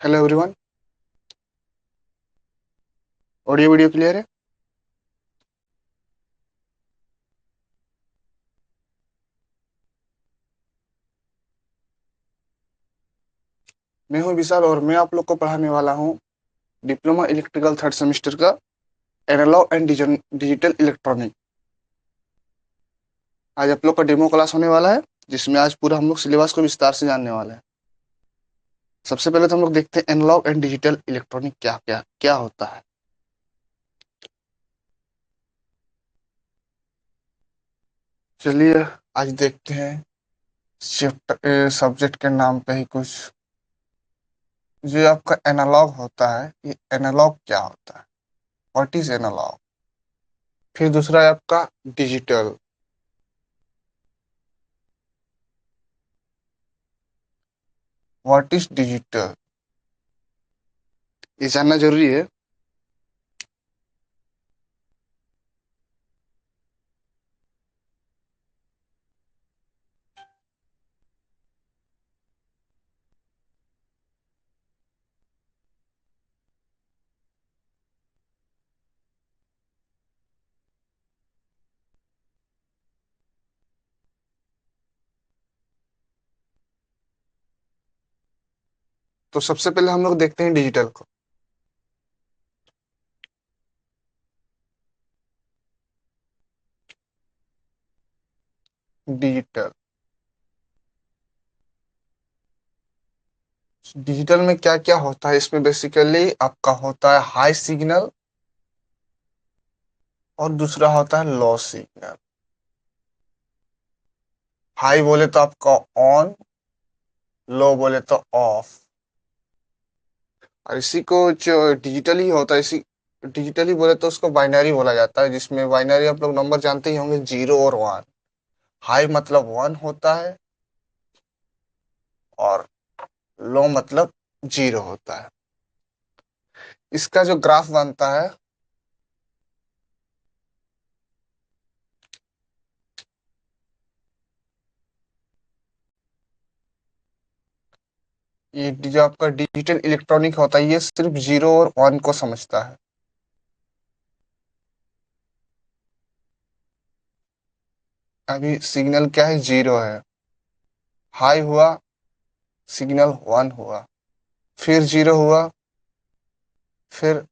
Hello everyone. Audio video clear है। मैं हूं विशाल और मैं आप लोग को पढ़ाने वाला हूं डिप्लोमा इलेक्ट्रिकल थर्ड सेमेस्टर का एनालॉग एंड डिजिटल इलेक्ट्रॉनिक। आज आप लोग का डेमो क्लास होने वाला है जिसमें आज पूरा हम लोग सिलेबस को विस्तार से जानने वाले हैं। सबसे पहले तो हम लोग देखते हैं एनालॉग एंड डिजिटल इलेक्ट्रॉनिक क्या क्या क्या होता है। चलिए आज देखते हैं सब्जेक्ट के नाम पे ही कुछ। जो आपका एनालॉग होता है, ये एनालॉग क्या होता है, व्हाट इज एनालॉग। फिर दूसरा है आपका डिजिटल। व्हाट इज डिजिटल, ये जानना जरूरी है। तो सबसे पहले हम लोग देखते हैं डिजिटल को। डिजिटल डिजिटल में क्या क्या होता है, इसमें बेसिकली आपका होता है हाई सिग्नल और दूसरा होता है लो सिग्नल। हाई बोले तो आपका ऑन, लो बोले तो ऑफ। और इसी को जो डिजिटली होता है, इसी डिजिटली बोले तो उसको बाइनरी बोला जाता है, जिसमें बाइनरी आप लोग नंबर जानते ही होंगे, जीरो और वन। हाई मतलब वन होता है और लो मतलब जीरो होता है। इसका जो ग्राफ बनता है, ये जो आपका डिजिटल इलेक्ट्रॉनिक होता है, ये सिर्फ जीरो और वन को समझता है। अभी सिग्नल क्या है, जीरो है। हाई हुआ, सिग्नल वन हुआ, फिर जीरो हुआ, फिर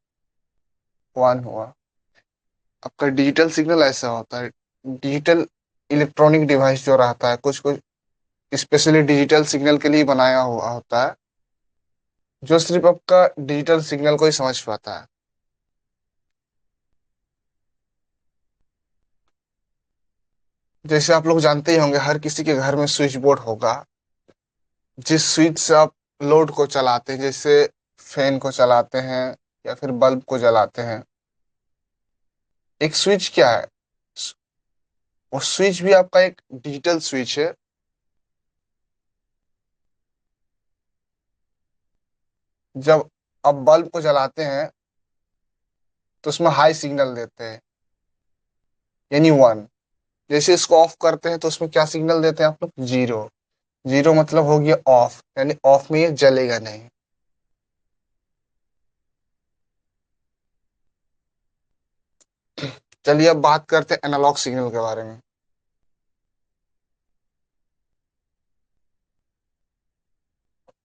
वन हुआ। आपका डिजिटल सिग्नल ऐसा होता है। डिजिटल इलेक्ट्रॉनिक डिवाइस जो रहता है, कुछ कुछ स्पेशली डिजिटल सिग्नल के लिए बनाया हुआ होता है, जो सिर्फ आपका डिजिटल सिग्नल को ही समझ पाता है। जैसे आप लोग जानते ही होंगे, हर किसी के घर में स्विच बोर्ड होगा, जिस स्विच से आप लोड को चलाते हैं, जैसे फैन को चलाते हैं या फिर बल्ब को जलाते हैं। एक स्विच क्या है, वो स्विच भी आपका एक डिजिटल स्विच है। जब आप बल्ब को जलाते हैं तो उसमें हाई सिग्नल देते हैं, यानी वन। जैसे इसको ऑफ करते हैं तो उसमें क्या सिग्नल देते हैं आप लोग, जीरो। जीरो मतलब हो गया ऑफ, यानी ऑफ में ये जलेगा नहीं। चलिए अब बात करते हैं एनालॉग सिग्नल के बारे में।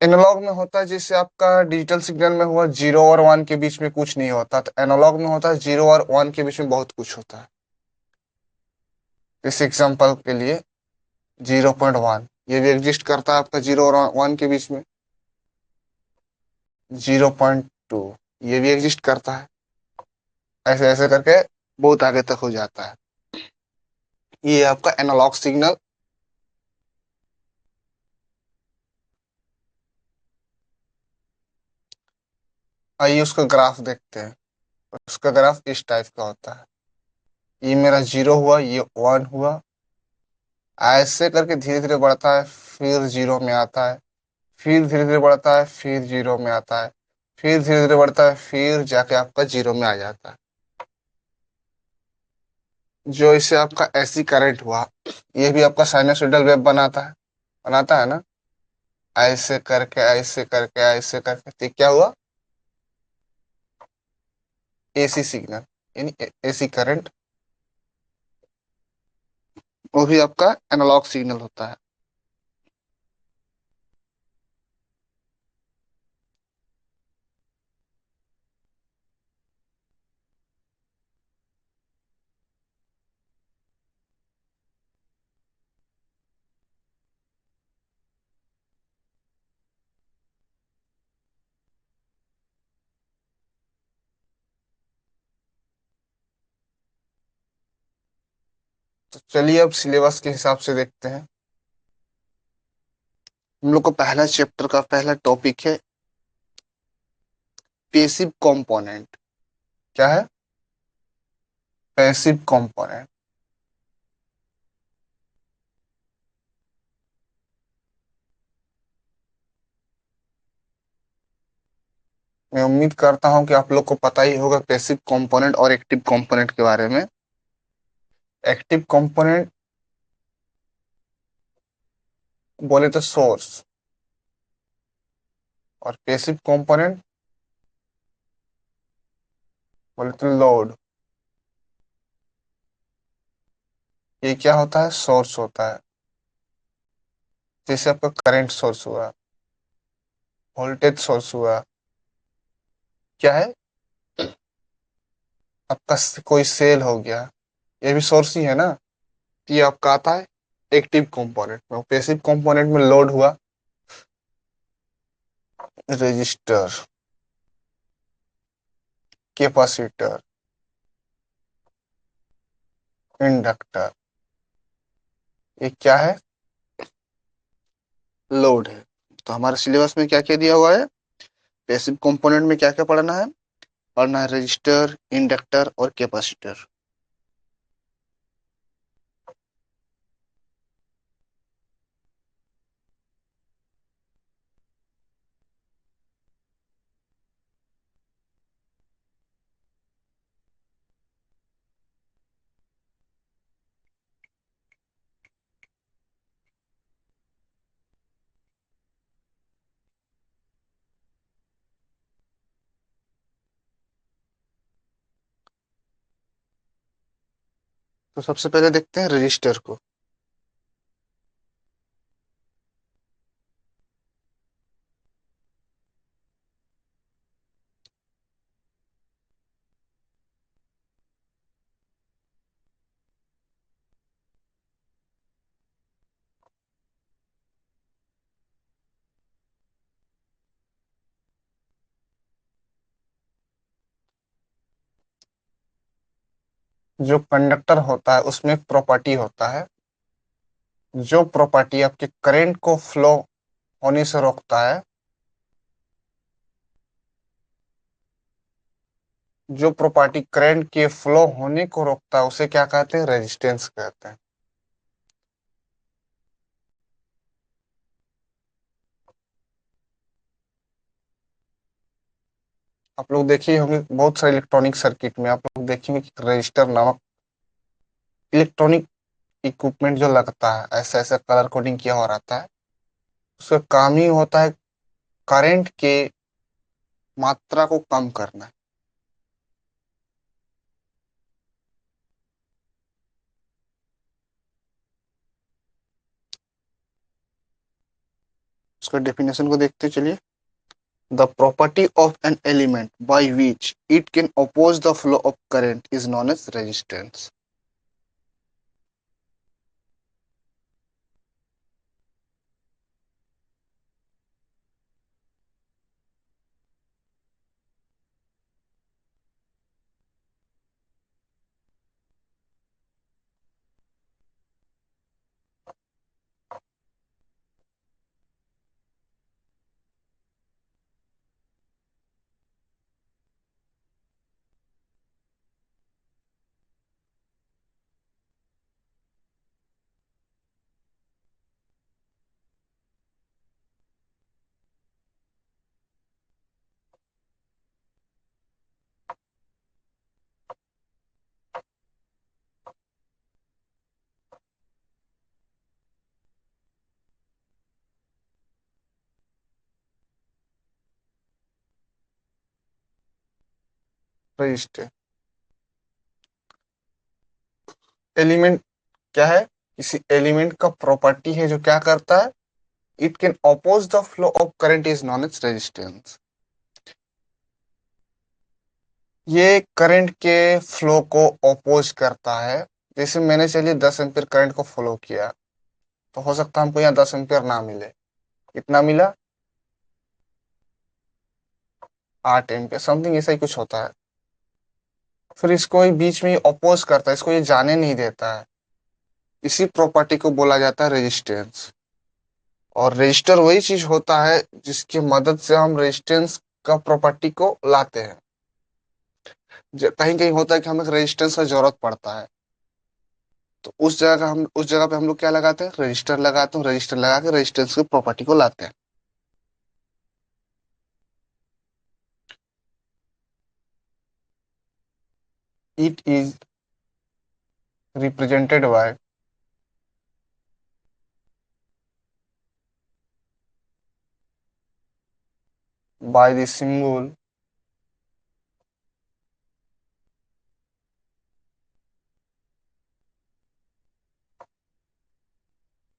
एनालॉग में होता है जैसे आपका डिजिटल सिग्नल में हुआ, जीरो और वन के बीच में कुछ नहीं होता, तो एनालॉग में होता है जीरो और वन के बीच में बहुत कुछ होता है। इस एग्जांपल के लिए 0.1 ये भी एग्जिस्ट करता है आपका जीरो और वन के बीच में। 0.2 ये भी एग्जिस्ट करता है। ऐसे ऐसे करके बहुत आगे तक हो जाता है। ये आपका एनालॉग सिग्नल। आइए उसका ग्राफ देखते हैं। उसका ग्राफ इस टाइप का होता है। ये मेरा जीरो हुआ, ये वन हुआ, ऐसे करके धीरे धीरे बढ़ता है, फिर जीरो में आता है, फिर धीरे धीरे बढ़ता है, फिर जीरो में आता है, फिर धीरे धीरे बढ़ता है, फिर जाके आपका जीरो में आ जाता है। जो इससे आपका एसी करंट हुआ, ये भी आपका साइनसोइडल वेव बनाता है ना। ऐसे करके तो क्या हुआ? एसी सिग्नल, यानी एसी करंट। वो भी आपका एनालॉग सिग्नल होता है। तो चलिए अब सिलेबस के हिसाब से देखते हैं। हम लोग को पहला चैप्टर का पहला टॉपिक है पैसिव कंपोनेंट। क्या है? Passive component. मैं उम्मीद करता हूं कि आप लोग को पता ही होगा पैसिव कंपोनेंट और एक्टिव कंपोनेंट के बारे में। एक्टिव कंपोनेंट बोले तो सोर्स, और पैसिव कंपोनेंट बोले तो लोड। ये क्या होता है? सोर्स होता है। जैसे आपका करंट सोर्स हुआ, वोल्टेज सोर्स हुआ। क्या है? आपका कोई सेल हो गया, ये भी सोर्स ही है ना। ये आपका आता है एक्टिव कंपोनेंट में। पैसिव कंपोनेंट में लोड हुआ, रेजिस्टर, कैपेसिटर, इंडक्टर। ये क्या है? लोड है। तो हमारे सिलेबस में क्या क्या दिया हुआ है? पैसिव कंपोनेंट में क्या क्या पढ़ना है? पढ़ना है रेजिस्टर, इंडक्टर और कैपेसिटर। तो सबसे पहले देखते हैं रजिस्टर को। जो कंडक्टर होता है उसमें एक प्रॉपर्टी होता है, जो प्रॉपर्टी आपके करंट को फ्लो होने से रोकता है। जो प्रॉपर्टी करंट के फ्लो होने को रोकता है उसे क्या कहते हैं? रेजिस्टेंस कहते हैं। आप लोग देखिए होंगे बहुत सारे इलेक्ट्रॉनिक सर्किट में, आप लोग देखेंगे कि रजिस्टर नामक इलेक्ट्रॉनिक इक्विपमेंट जो लगता है, ऐसा ऐसा कलर कोडिंग किया हुआ रहता है। उसका काम ही होता है करंट के मात्रा को कम करना। उसका डेफिनेशन को देखते चलिए। The property of an element by which it can oppose the flow of current is known as resistance. Resistor element क्या है? किसी एलिमेंट का प्रॉपर्टी है जो क्या करता है, it can oppose the flow of current is known as resistance. ये करंट के फ्लो को अपोज करता है। जैसे मैंने चलिए 10 एम्पीयर करंट को फ्लो किया, तो हो सकता है हमको यहाँ 10 एम्पीयर ना मिले। कितना मिला? 8 एम्पीयर, समथिंग ऐसा ही कुछ होता है। फिर इसको ये बीच में अपोज करता है, इसको ये जाने नहीं देता है। इसी प्रॉपर्टी को बोला जाता है रेजिस्टेंस। और रेजिस्टर वही चीज होता है जिसकी मदद से हम रेजिस्टेंस का प्रॉपर्टी को लाते हैं। कहीं कहीं होता है कि हमें रेजिस्टेंस का जरूरत पड़ता है, तो उस जगह पे हम लोग क्या लगाते हैं? रजिस्टर लगाते हैं। रजिस्टर लगा के रेजिस्टेंस की प्रॉपर्टी को लाते हैं। It is represented by the symbol.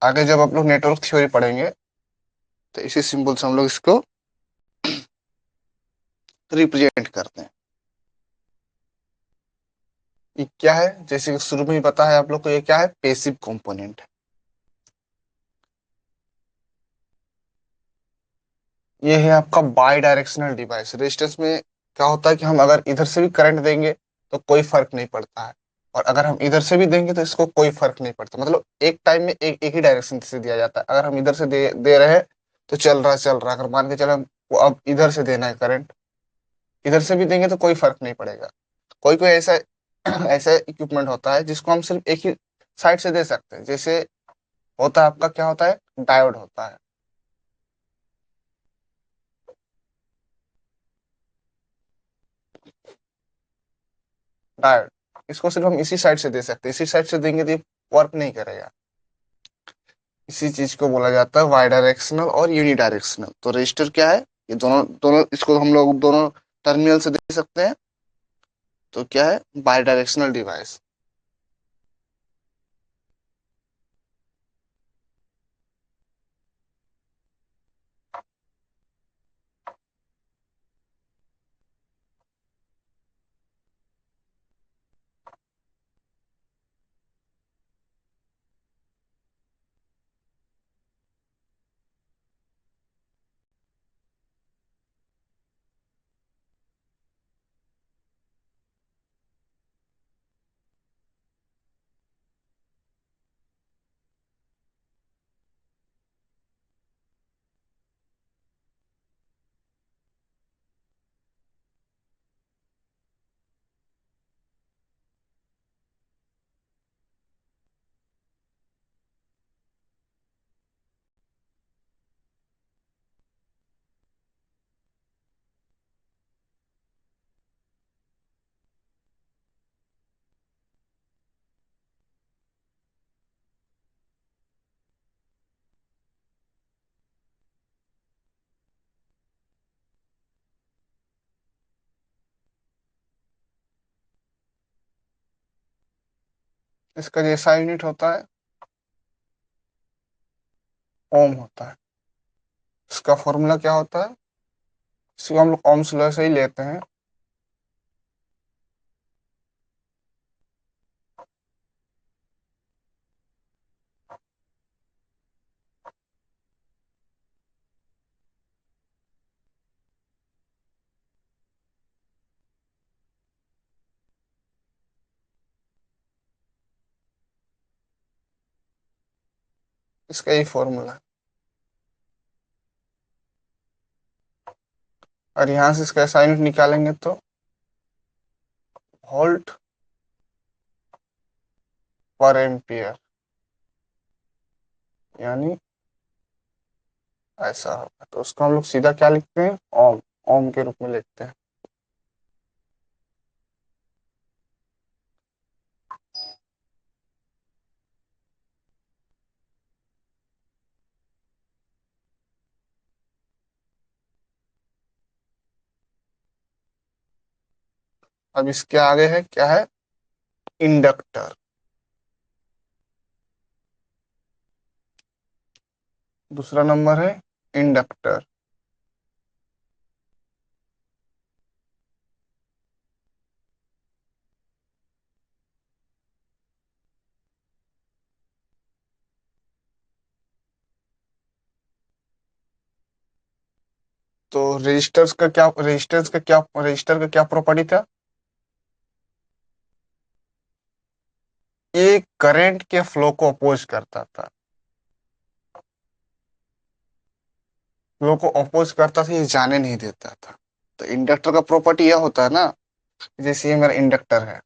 आगे जब आप लोग नेटवर्क थ्योरी पढ़ेंगे तो इसी सिंबल से हम लोग इसको रिप्रेजेंट करते हैं। ये क्या है? जैसे कि शुरू में ही पता है आप लोग को, ये क्या है? पैसिव कंपोनेंट है। ये है आपका बाई डायरेक्शनल डिवाइस। रेजिस्टेंस में क्या होता है कि हम अगर इधर से भी करंट देंगे तो कोई फर्क नहीं पड़ता है, और अगर हम इधर से भी देंगे तो इसको कोई फर्क नहीं पड़ता। मतलब एक टाइम में एक ही डायरेक्शन से दिया जाता है। अगर हम इधर से दे रहे हैं तो चल रहा है। अगर मान के चले वो अब इधर से देना है करंट, इधर से भी देंगे तो कोई फर्क नहीं पड़ेगा। कोई कोई ऐसा ऐसा इक्विपमेंट होता है जिसको हम सिर्फ एक ही साइड से दे सकते हैं। जैसे होता है आपका, क्या होता है? डायोड होता है। डायोड, इसको सिर्फ हम इसी साइड से दे सकते हैं। इसी साइड से देंगे तो ये वर्क नहीं करेगा। इसी चीज को बोला जाता है वाई डायरेक्शनल और यूनि डायरेक्शनल। तो रजिस्टर क्या है? ये दोनों दोनों इसको हम लोग दोनों टर्मिनल से दे सकते हैं। तो क्या है? By directional device. इसका जैसा यूनिट होता है ओम होता है। इसका फॉर्मूला क्या होता है? इसको हम लोग ओम्स लॉ से ही लेते हैं। इसका यही फॉर्मूला है। और यहाँ से इसका ऐसा यूनिट निकालेंगे तो वोल्ट पर एम्पियर, यानी ऐसा होगा। तो उसको हम लोग सीधा क्या लिखते हैं? ओम। ओम के रूप में लिखते हैं। अब इसके आगे है क्या है? इंडक्टर। दूसरा नंबर है इंडक्टर। तो रजिस्टर का क्या प्रॉपर्टी था? ये करंट के फ्लो को अपोज करता था। फ्लो को अपोज करता था, ये जाने नहीं देता था। तो इंडक्टर का प्रॉपर्टी यह होता है ना, जैसे ये मेरा इंडक्टर है।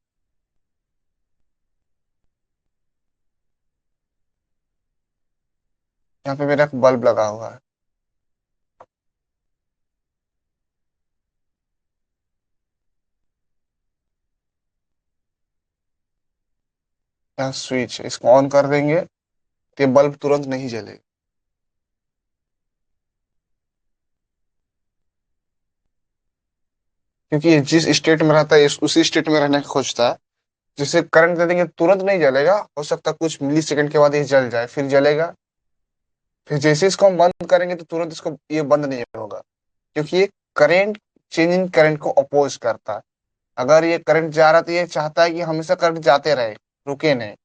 यहाँ पे मेरा एक बल्ब लगा हुआ है। यहाँ स्विच है, इसको ऑन कर देंगे तो ये बल्ब तुरंत नहीं जलेगा। क्योंकि ये जिस स्टेट में रहता है उसी स्टेट में रहने की खोजता है। जिसे करंट दे देंगे तुरंत नहीं जलेगा, हो सकता है कुछ मिली सेकंड के बाद ये जल जाए, फिर जलेगा। फिर जैसे इसको हम बंद करेंगे तो तुरंत इसको ये बंद नहीं होगा। क्योंकि ये करंट चेंज इन करंट को अपोज करता है। अगर ये करंट जा रहा है तो ये चाहता है कि हमेशा करंट जाते रहे, रुके नहीं।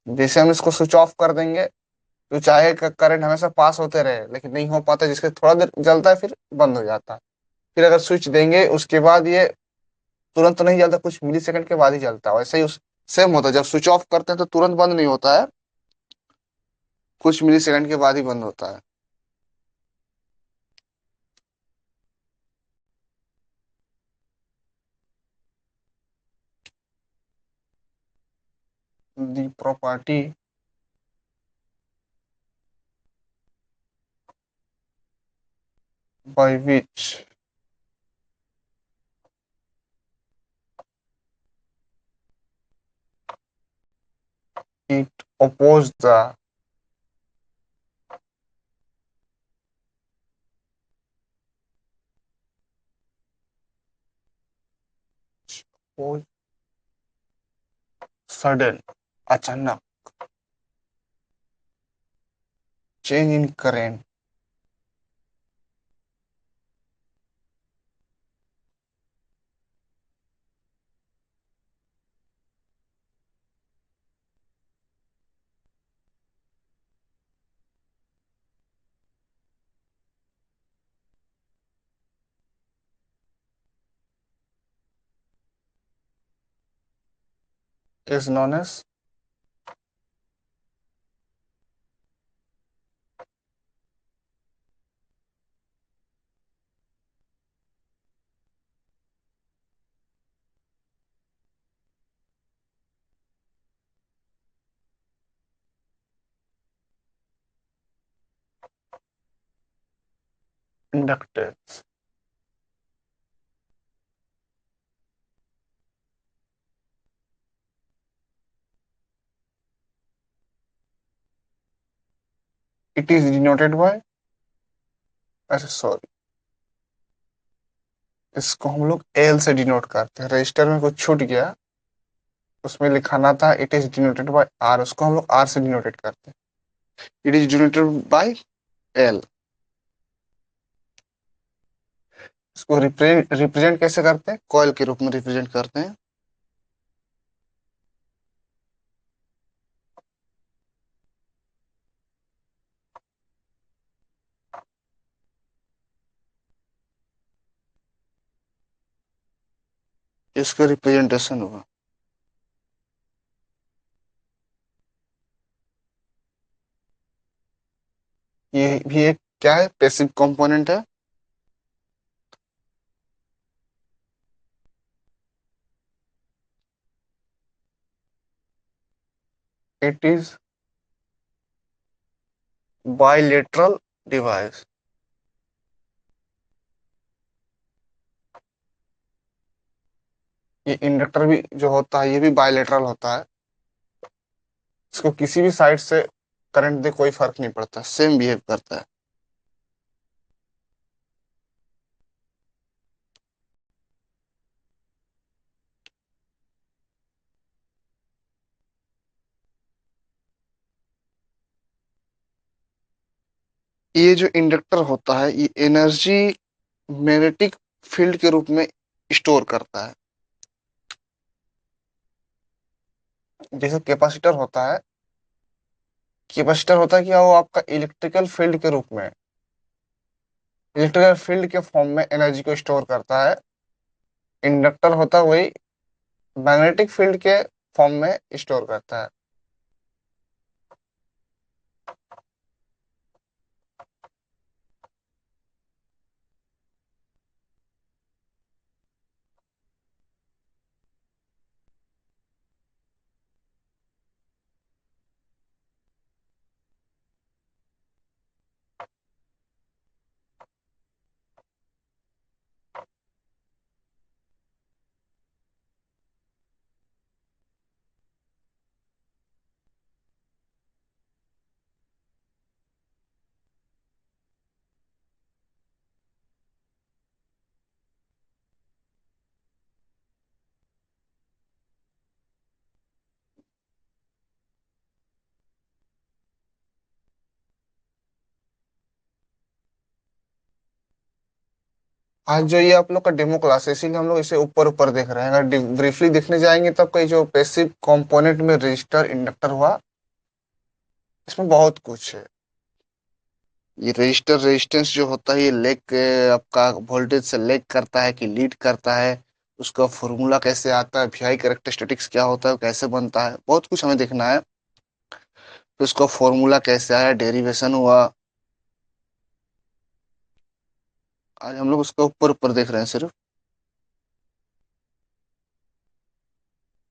जैसे हम इसको स्विच ऑफ कर देंगे तो चाहे करंट हमेशा पास होते रहे, लेकिन नहीं हो पाता, जिसके थोड़ा देर जलता है फिर बंद हो जाता है। फिर अगर स्विच देंगे उसके बाद ये तुरंत तो नहीं जलता, कुछ मिली सेकंड के बाद ही जलता है। वैसे ही उस सेम होता है, जब स्विच ऑफ करते हैं तो तुरंत बंद नहीं होता है, कुछ मिली सेकंड के बाद ही बंद होता है। दी property by which it oppose the sudden, अचानक change in current is known as inductance. It is denoted by, अच्छा सॉरी, इसको हम लोग एल से डिनोट करते हैं। रजिस्टर में कुछ छूट गया, उसमें लिखाना था it is denoted by R, उसको हम लोग आर से डिनोटेड करते हैं। It is denoted by L. इसको रिप्रेजेंट कैसे करते हैं? कॉइल के रूप में रिप्रेजेंट करते हैं। इसका रिप्रेजेंटेशन हुआ। ये भी एक क्या है? पैसिव कंपोनेंट है। It is bilateral device. ये इंडक्टर भी जो होता है ये भी बायलेटरल होता है। इसको किसी भी साइड से करंट दे कोई फर्क नहीं पड़ता, सेम बिहेव करता है। ये जो इंडक्टर होता है ये एनर्जी मैग्नेटिक फील्ड के रूप में स्टोर करता है। जैसे कैपेसिटर होता है कि वो आपका इलेक्ट्रिकल फील्ड के रूप में, इलेक्ट्रिकल फील्ड के फॉर्म में एनर्जी को स्टोर करता है। इंडक्टर होता है वही मैग्नेटिक फील्ड के फॉर्म में स्टोर करता है। आज जो ये आप लोग का डेमो क्लास है इसीलिए हम लोग इसे ऊपर ऊपर देख रहे हैं। अगर ब्रीफली देखने जाएंगे तब कोई जो पैसिव कंपोनेंट में रजिस्टर इंडक्टर हुआ, इसमें बहुत कुछ है। ये रजिस्टर रेजिस्टेंस जो होता है ये लेग आपका वोल्टेज से लेग करता है कि लीड करता है, उसका फॉर्मूला कैसे आता है, वीआई कैरेक्टरिस्टिक्स क्या होता है, कैसे बनता है, बहुत कुछ हमें देखना है। फिर उसका फॉर्मूला कैसे आया, डेरिवेशन हुआ। आज हम लोग उसका ऊपर ऊपर देख रहे हैं सिर्फ।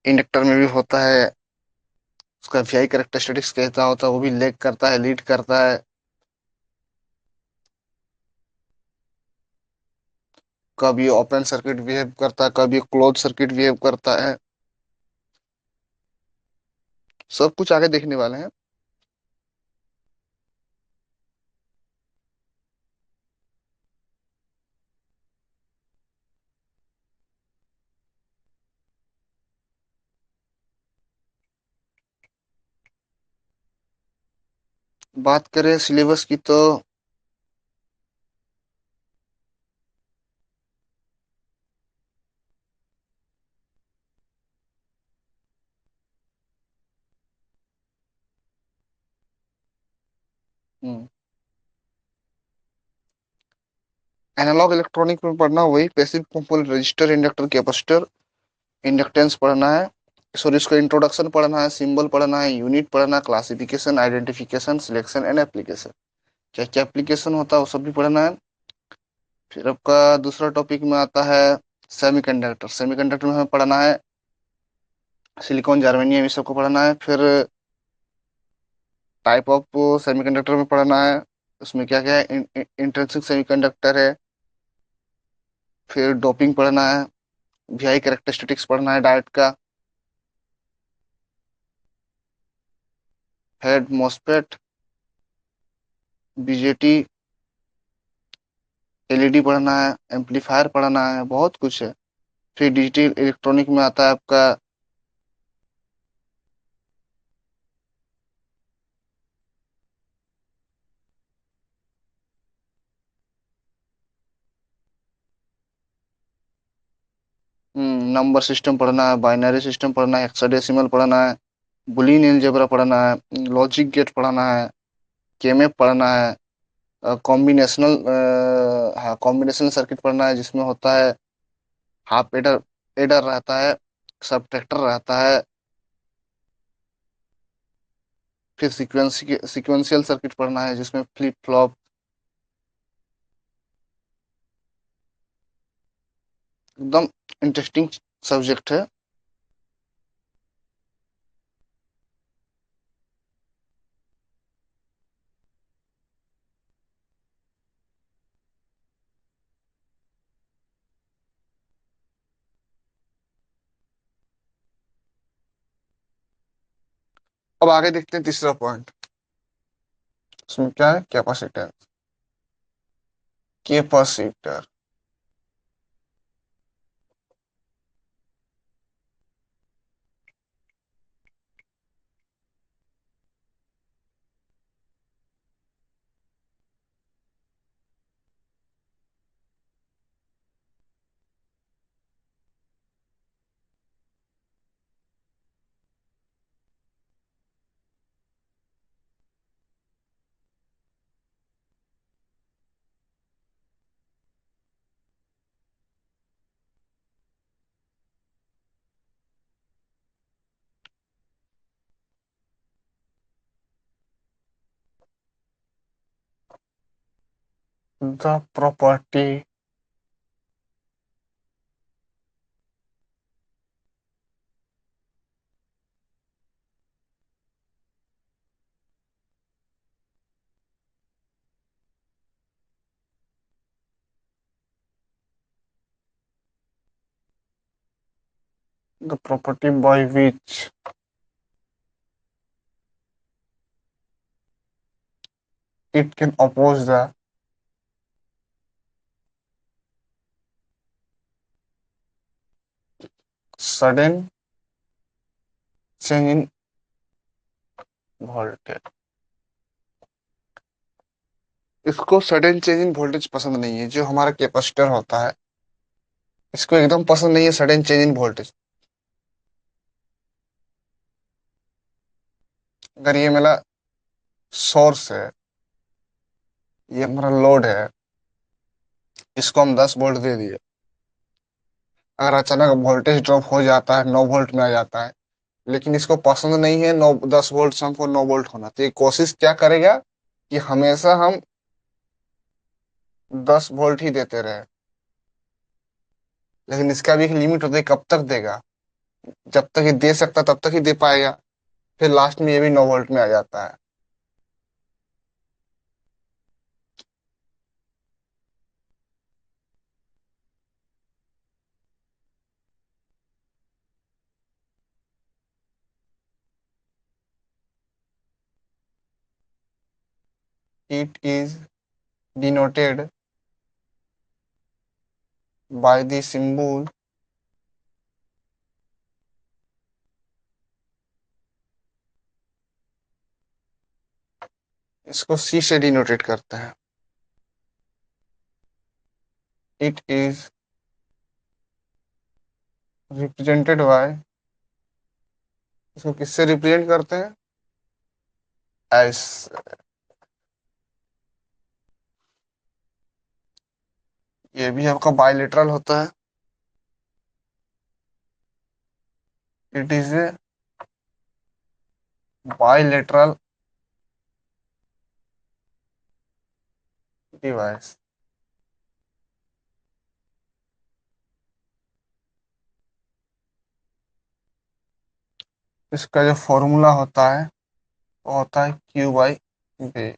इंडक्टर में भी होता है, उसका वीआई कैरेक्टरिस्टिक्स कैसा होता है, वो भी लेग करता है लीड करता है। कब ये ओपन सर्किट बिहेव करता है, कब ये क्लोज सर्किट बिहेव करता है, सब कुछ आगे देखने वाले हैं। बात करें सिलेबस की तो एनालॉग इलेक्ट्रॉनिक में पढ़ना वही passive component register inductor capacitor, inductance पढ़ना है। सॉरी, इसका इंट्रोडक्शन पढ़ना है, सिंबल पढ़ना है, यूनिट पढ़ना है, classification, identification, selection and application, क्या क्या एप्लीकेशन होता है वो सब भी पढ़ना है। फिर आपका दूसरा टॉपिक में आता है सेमीकंडक्टर। सेमीकंडक्टर में हमें पढ़ना है सिलिकॉन, जर्मेनियम, ये सबको पढ़ना है। फिर टाइप ऑफ सेमीकंडक्टर में पढ़ना है, उसमें क्या क्या है, इंट्रिंसिक सेमीकंडक्टर है। फिर डोपिंग पढ़ना है, वीआई कैरेक्टरिस्टिक्स पढ़ना है डायोड का, हेड मॉसफेट, बीजेटी, एलईडी पढ़ना है, एम्पलीफायर पढ़ना है, बहुत कुछ है। फिर डिजिटल इलेक्ट्रॉनिक में आता है आपका नंबर सिस्टम पढ़ना है, बाइनरी सिस्टम पढ़ना है, हेक्साडेसिमल पढ़ना है, बुलियन अलजेब्रा पढ़ना है, लॉजिक गेट पढ़ना है, केमेप पढ़ना है, कॉम्बिनेशनल हाँ कॉम्बिनेशनल सर्किट पढ़ना है जिसमें होता है हाफ एडर, एडर रहता है, सबट्रैक्टर रहता है। फिर सीक्वेंशियल सर्किट पढ़ना है जिसमें फ्लिप फ्लॉप, एकदम इंटरेस्टिंग सब्जेक्ट है। अब आगे देखते हैं तीसरा पॉइंट। इसमें क्या है, capacitor. Capacitor The property the property by which it can oppose the sudden change in voltage। इसको सडन चेंज इन वोल्टेज पसंद नहीं है। जो हमारा कैपेसिटर होता है इसको एकदम पसंद नहीं है सडन चेंज इन वोल्टेज। अगर ये मेरा सोर्स है, ये हमारा लोड है, इसको हम 10 वोल्ट दे दिए, अगर अचानक वोल्टेज ड्रॉप हो जाता है 9 वोल्ट में आ जाता है, लेकिन इसको पसंद नहीं है 9 10 वोल्ट से हमको 9 वोल्ट होना, तो ये कोशिश क्या करेगा कि हमेशा हम 10 वोल्ट ही देते रहे। लेकिन इसका भी एक लिमिट होता है, कब तक देगा। जब तक ये दे सकता तब तक ही दे पाएगा, फिर लास्ट में ये भी 9 वोल्ट में आ जाता है। It is denoted by the symbol इसको सी से डिनोटेट करते हैं। इट इज रिप्रेजेंटेड बाय, इसको किससे रिप्रेजेंट करते हैं, एस। ये भी आपका बायलेटरल होता है। It is a bilateral device. इसका जो फॉर्मूला होता है वो होता है Q by V,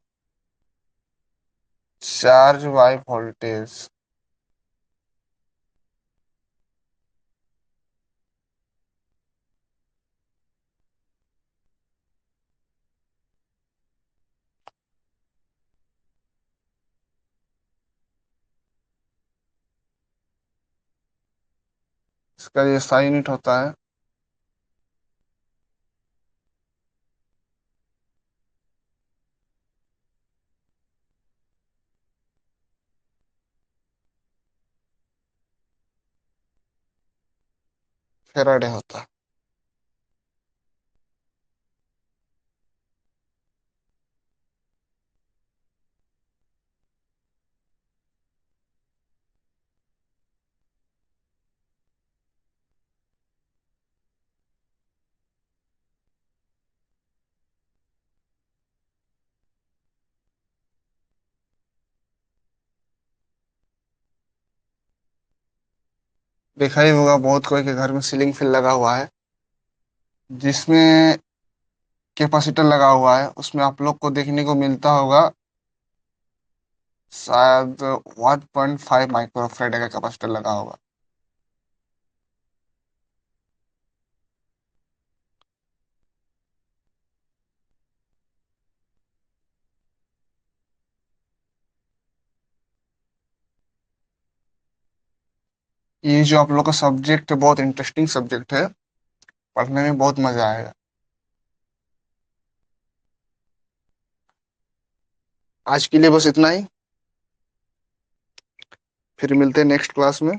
charge by voltage. इसका जो SI यूनिट होता है फेराडे होता है। देखा ही होगा बहुत कोई के घर में सीलिंग फैन लगा हुआ है, जिसमें कैपेसिटर लगा हुआ है, उसमें आप लोग को देखने को मिलता होगा शायद 1.5 माइक्रोफैराड का कैपेसिटर लगा होगा। ये जो आप लोग का सब्जेक्ट बहुत इंटरेस्टिंग सब्जेक्ट है, पढ़ने में बहुत मजा आएगा। आज के लिए बस इतना ही, फिर मिलते हैं नेक्स्ट क्लास में।